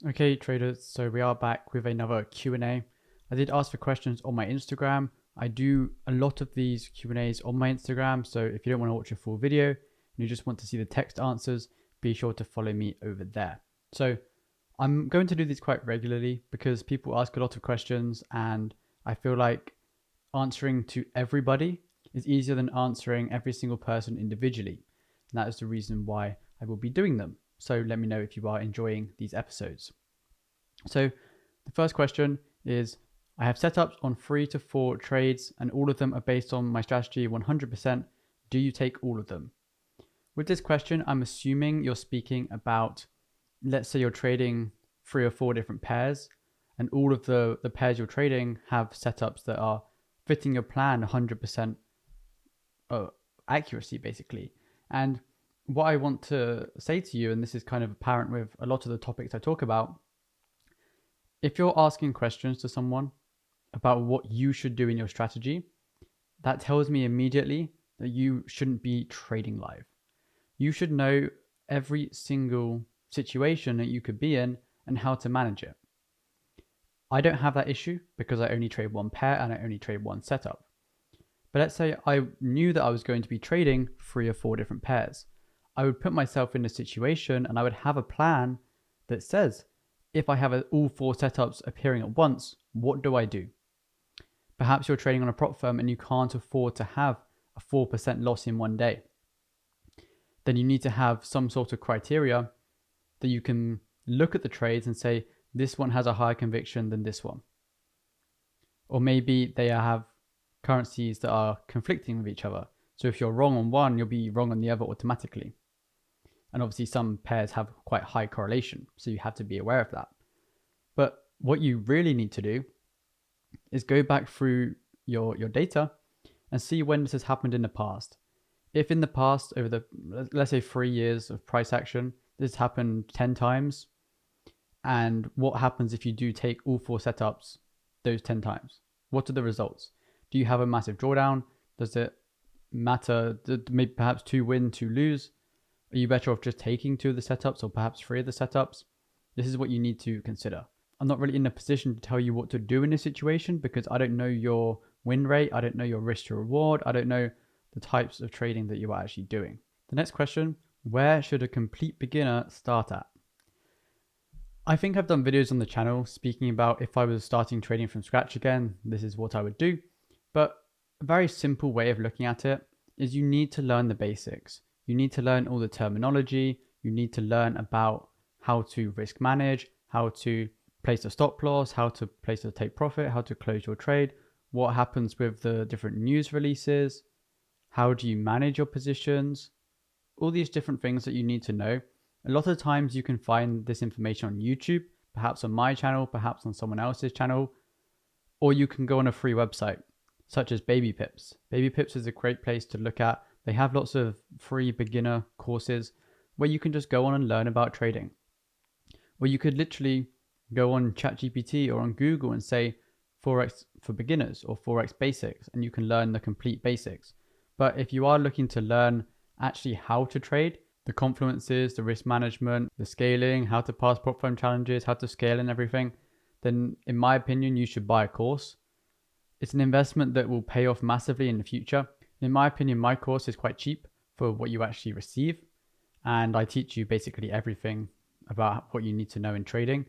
Okay, traders, so we are back with another Q&A. I did ask for questions on my Instagram. I do a lot of these Q&As on my Instagram, so if you don't want to watch a full video and you just want to see the text answers, be sure to follow me over there. So I'm going to do these quite regularly because people ask a lot of questions and I feel like answering to everybody is easier than answering every single person individually. And that is the reason why I will be doing them. So let me know if you are enjoying these episodes. So the first question is, I have setups on 3 to 4 trades and all of them are based on my strategy 100%. Do you take all of them? With this question, I'm assuming you're speaking about, let's say you're trading 3 or 4 different pairs and all of the pairs you're trading have setups that are fitting your plan 100% accuracy, basically. And what I want to say to you, and this is kind of apparent with a lot of the topics I talk about, if you're asking questions to someone about what you should do in your strategy, that tells me immediately that you shouldn't be trading live. You should know every single situation that you could be in and how to manage it. I don't have that issue because I only trade one pair and I only trade one setup. But let's say I knew that I was going to be trading 3 or 4 different pairs. I would put myself in a situation and I would have a plan that says, if I have all 4 setups appearing at once, what do I do? Perhaps you're trading on a prop firm and you can't afford to have a 4% loss in one day. Then you need to have some sort of criteria that you can look at the trades and say, this one has a higher conviction than this one. Or maybe they have currencies that are conflicting with each other. So if you're wrong on one, you'll be wrong on the other automatically. And obviously some pairs have quite high correlation, so you have to be aware of that. But what you really need to do is go back through your data and see when this has happened in the past. If in the past, over the, let's say 3 years of price action, this happened 10 times, and what happens if you do take all 4 setups those 10 times? What are the results? Do you have a massive drawdown? Does it matter? Maybe perhaps 2 win, 2 lose? Are you better off just taking 2 of the setups or perhaps 3 of the setups? This is what you need to consider. I'm not really in a position to tell you what to do in this situation because I don't know your win rate. I don't know your risk to reward. I don't know the types of trading that you are actually doing. The next question, where should a complete beginner start at? I think I've done videos on the channel speaking about if I was starting trading from scratch again, this is what I would do. But a very simple way of looking at it is you need to learn the basics. You need to learn all the terminology. You need to learn about how to risk manage, how to place a stop loss, how to place a take profit, how to close your trade, what happens with the different news releases, how do you manage your positions, all these different things that you need to know. A lot of times you can find this information on YouTube, perhaps on my channel, perhaps on someone else's channel, or you can go on a free website such as Baby Pips. Baby Pips is a great place to look at. They have lots of free beginner courses where you can just go on and learn about trading. Or you could literally go on ChatGPT or on Google and say Forex for beginners or Forex basics, and you can learn the complete basics. But if you are looking to learn actually how to trade, the confluences, the risk management, the scaling, how to pass prop firm challenges, how to scale and everything, then in my opinion, you should buy a course. It's an investment that will pay off massively in the future. In my opinion, my course is quite cheap for what you actually receive. And I teach you basically everything about what you need to know in trading.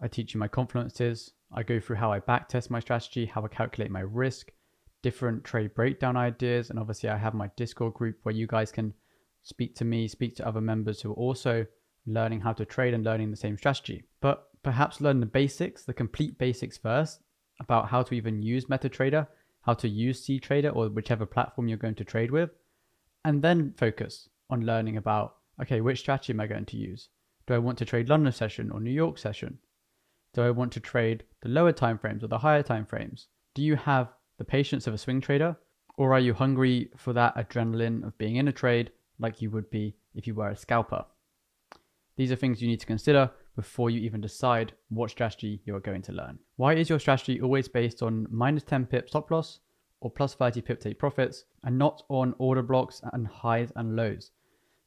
I teach you my confluences. I go through how I backtest my strategy, how I calculate my risk, different trade breakdown ideas. And obviously I have my Discord group where you guys can speak to me, speak to other members who are also learning how to trade and learning the same strategy. But perhaps learn the basics, the complete basics first, about how to even use MetaTrader, how to use CTrader or whichever platform you're going to trade with, and then focus on learning about, okay, which strategy am I going to use? Do I want to trade London session or New York session? Do I want to trade the lower time frames or the higher time frames? Do you have the patience of a swing trader, or are you hungry for that adrenaline of being in a trade like you would be if you were a scalper? These are things you need to consider before you even decide what strategy you are going to learn. Why is your strategy always based on minus 10 pip stop loss or plus 30 pip take profits and not on order blocks and highs and lows?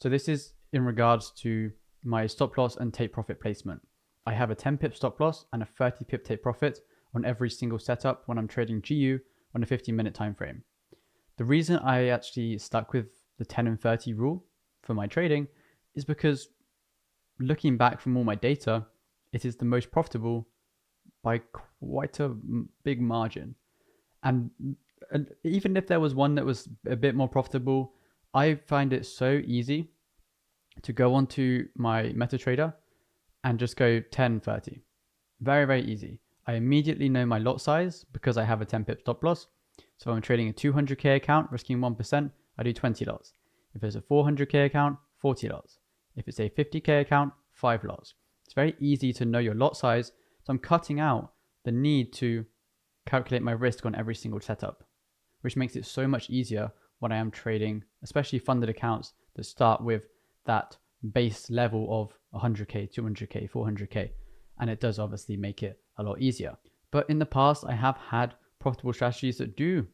So this is in regards to my stop loss and take profit placement. I have a 10 pip stop loss and a 30 pip take profit on every single setup when I'm trading GU on a 15-minute time frame. The reason I actually stuck with the 10 and 30 rule for my trading is because looking back from all my data, it is the most profitable by quite a big margin. And even if there was one that was a bit more profitable, I find it so easy to go onto my MetaTrader and just go 10, 30. Very, very easy. I immediately know my lot size because I have a 10 pip stop loss. So if I'm trading a 200k account, risking 1%, I do 20 lots. If it's a 400k account, 40 lots. If it's a 50k account, 5 lots. It's very easy to know your lot size. So I'm cutting out the need to calculate my risk on every single setup, which makes it so much easier when I am trading, especially funded accounts that start with that base level of 100k, 200k, 400k. And it does obviously make it a lot easier. But in the past, I have had profitable strategies that do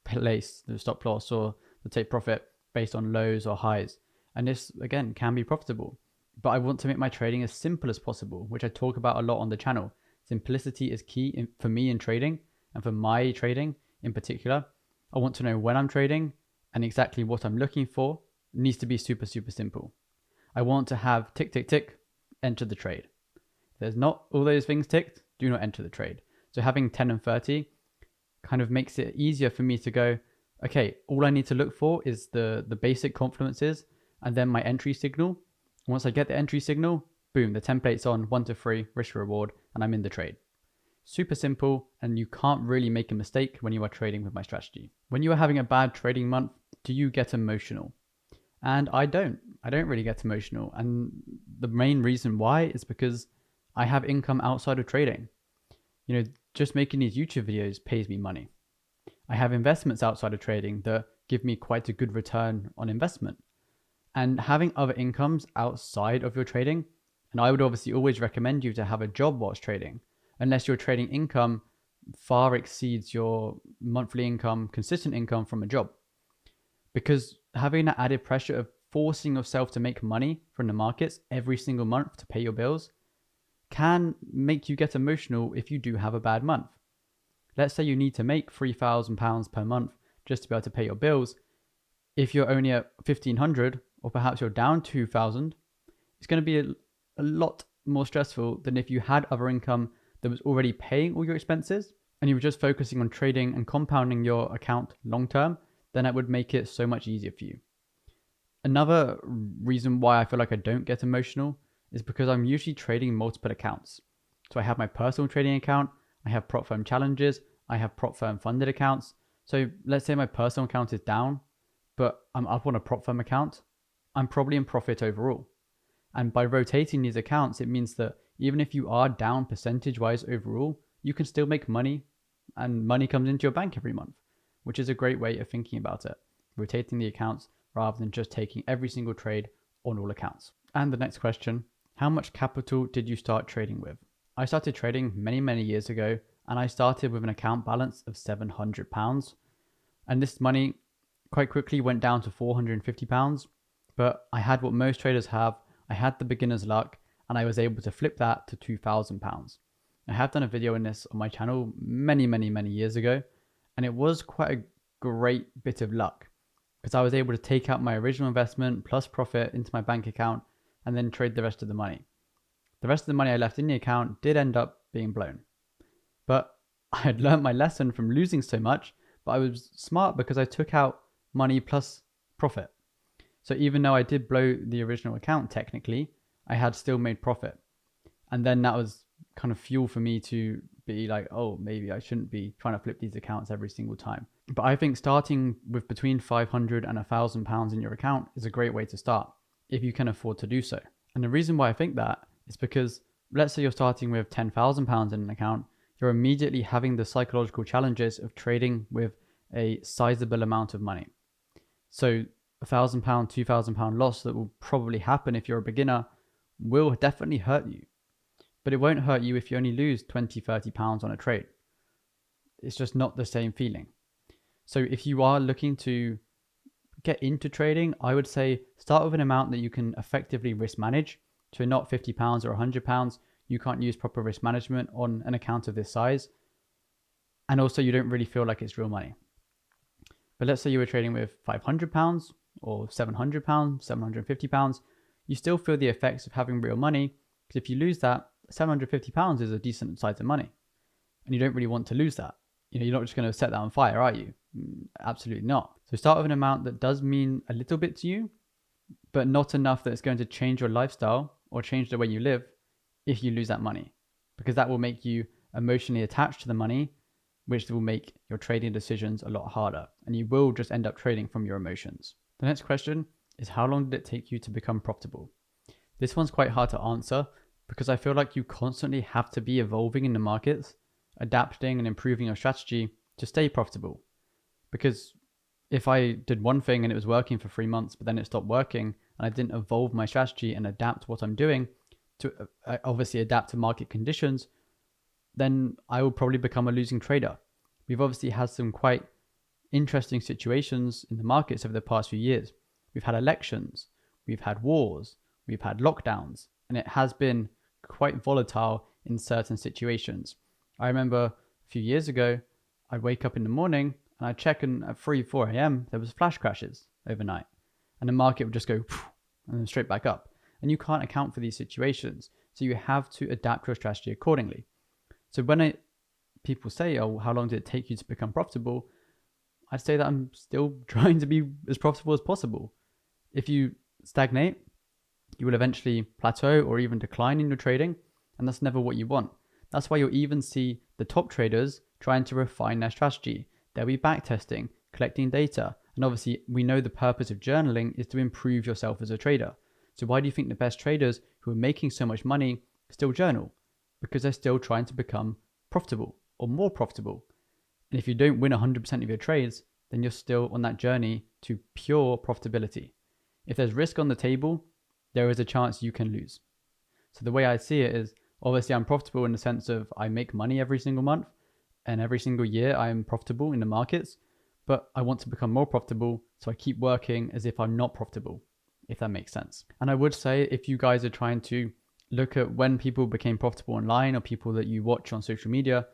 place the stop loss or the take profit based on lows or highs. And this, again, can be profitable. But I want to make my trading as simple as possible, which I talk about a lot on the channel. Simplicity is key for me in trading, and for my trading in particular. I want to know when I'm trading and exactly what I'm looking for. It needs to be super, super simple. I want to have tick, tick, tick, enter the trade. If there's not all those things ticked, do not enter the trade. So having 10 and 30 kind of makes it easier for me to go, okay, all I need to look for is the basic confluences and then my entry signal. Once I get the entry signal, boom, the template's on 1 to 3, risk reward, and I'm in the trade. Super simple, and you can't really make a mistake when you are trading with my strategy. When you are having a bad trading month, do you get emotional? And I don't really get emotional. And the main reason why is because I have income outside of trading. You know, just making these YouTube videos pays me money. I have investments outside of trading that give me quite a good return on investment. And having other incomes outside of your trading, and I would obviously always recommend you to have a job whilst trading, unless your trading income far exceeds your monthly income, consistent income from a job. Because having that added pressure of forcing yourself to make money from the markets every single month to pay your bills can make you get emotional if you do have a bad month. Let's say you need to make £3,000 per month just to be able to pay your bills. If you're only at 1,500 or perhaps you're down 2,000, it's going to be a lot more stressful than if you had other income that was already paying all your expenses and you were just focusing on trading and compounding your account long term. Then that would make it so much easier for you. Another reason why I feel like I don't get emotional is because I'm usually trading multiple accounts. So I have my personal trading account, I have prop firm challenges, I have prop firm funded accounts. So let's say my personal account is down, but I'm up on a prop firm account, I'm probably in profit overall. And by rotating these accounts, it means that even if you are down percentage-wise overall, you can still make money and money comes into your bank every month, which is a great way of thinking about it. Rotating the accounts rather than just taking every single trade on all accounts. And the next question, how much capital did you start trading with? I started trading many years ago, and I started with an account balance of £700. And this money quite quickly went down to £450, but I had what most traders have. I had the beginner's luck, and I was able to flip that to £2,000. I have done a video on this on my channel many years ago, and it was quite a great bit of luck because I was able to take out my original investment plus profit into my bank account and then trade the rest of the money. The rest of the money I left in the account did end up being blown. But I had learned my lesson from losing so much, but I was smart because I took out money plus profit. So even though I did blow the original account technically, I had still made profit. And then that was kind of fuel for me to be like, oh, maybe I shouldn't be trying to flip these accounts every single time. But I think starting with between £500 and £1,000 in your account is a great way to start if you can afford to do so. And the reason why I think that is because let's say you're starting with £10,000 in an account, you're immediately having the psychological challenges of trading with a sizable amount of money. So £1,000, £2,000 loss that will probably happen if you're a beginner will definitely hurt you. But it won't hurt you if you only lose £20, £30 on a trade. It's just not the same feeling. So if you are looking to get into trading, I would say start with an amount that you can effectively risk manage. So not £50 or £100, you can't use proper risk management on an account of this size, and also you don't really feel like it's real money. But let's say you were trading with £500 or £700, £750, you still feel the effects of having real money, because if you lose that, £750 is a decent size of money, and you don't really want to lose that. You're not just going to set that on fire, are you? Absolutely not. So start with an amount that does mean a little bit to you, but not enough that it's going to change your lifestyle or change the way you live if you lose that money, because that will make you emotionally attached to the money, which will make your trading decisions a lot harder, and you will just end up trading from your emotions. The next question is, how long did it take you to become profitable? This one's quite hard to answer because I feel like you constantly have to be evolving in the markets, adapting and improving your strategy to stay profitable. Because if I did one thing and it was working for 3 months, but then it stopped working and I didn't evolve my strategy and adapt what I'm doing to obviously adapt to market conditions, then I will probably become a losing trader. We've obviously had some quite interesting situations in the markets over the past few years. We've had elections, we've had wars, we've had lockdowns, and it has been quite volatile in certain situations. I remember a few years ago, I'd wake up in the morning and I'd check, and at 3, 4 a.m. there was flash crashes overnight, and the market would just go and then straight back up. And you can't account for these situations, so you have to adapt your strategy accordingly. So when people say, oh, how long did it take you to become profitable? I'd say that I'm still trying to be as profitable as possible. If you stagnate, you will eventually plateau or even decline in your trading, and that's never what you want. That's why you'll even see the top traders trying to refine their strategy. They'll be backtesting, collecting data, and obviously we know the purpose of journaling is to improve yourself as a trader. So why do you think the best traders who are making so much money still journal? Because they're still trying to become profitable or more profitable. And if you don't win 100% of your trades, then you're still on that journey to pure profitability. If there's risk on the table, there is a chance you can lose. So the way I see it is, obviously I'm profitable in the sense of I make money every single month, and every single year I am profitable in the markets, but I want to become more profitable, so I keep working as if I'm not profitable, if that makes sense. And I would say, if you guys are trying to look at when people became profitable online or people that you watch on social media,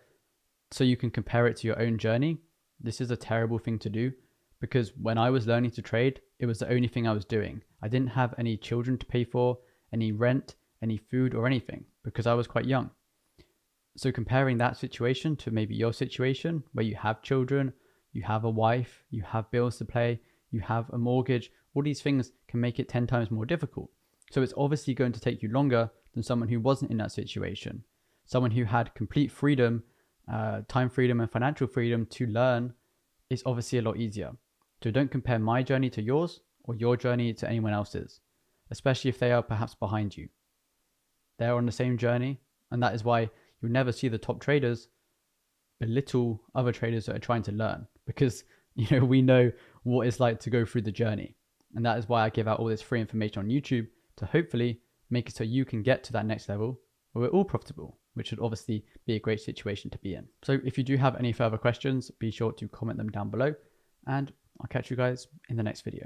so you can compare it to your own journey, this is a terrible thing to do, because when I was learning to trade, it was the only thing I was doing. I didn't have any children to pay for, any rent, any food or anything, because I was quite young. So comparing that situation to maybe your situation where you have children, you have a wife, you have bills to pay, you have a mortgage, all these things can make it 10 times more difficult. So it's obviously going to take you longer than someone who wasn't in that situation. Someone who had complete freedom, time freedom and financial freedom to learn is obviously a lot easier. So don't compare my journey to yours or your journey to anyone else's, especially if they are perhaps behind you. They're on the same journey, and that is why you'll never see the top traders belittle other traders that are trying to learn, because we know what it's like to go through the journey. And that is why I give out all this free information on YouTube, to hopefully make it so you can get to that next level where we're all profitable, which would obviously be a great situation to be in. So if you do have any further questions, be sure to comment them down below, and I'll catch you guys in the next video.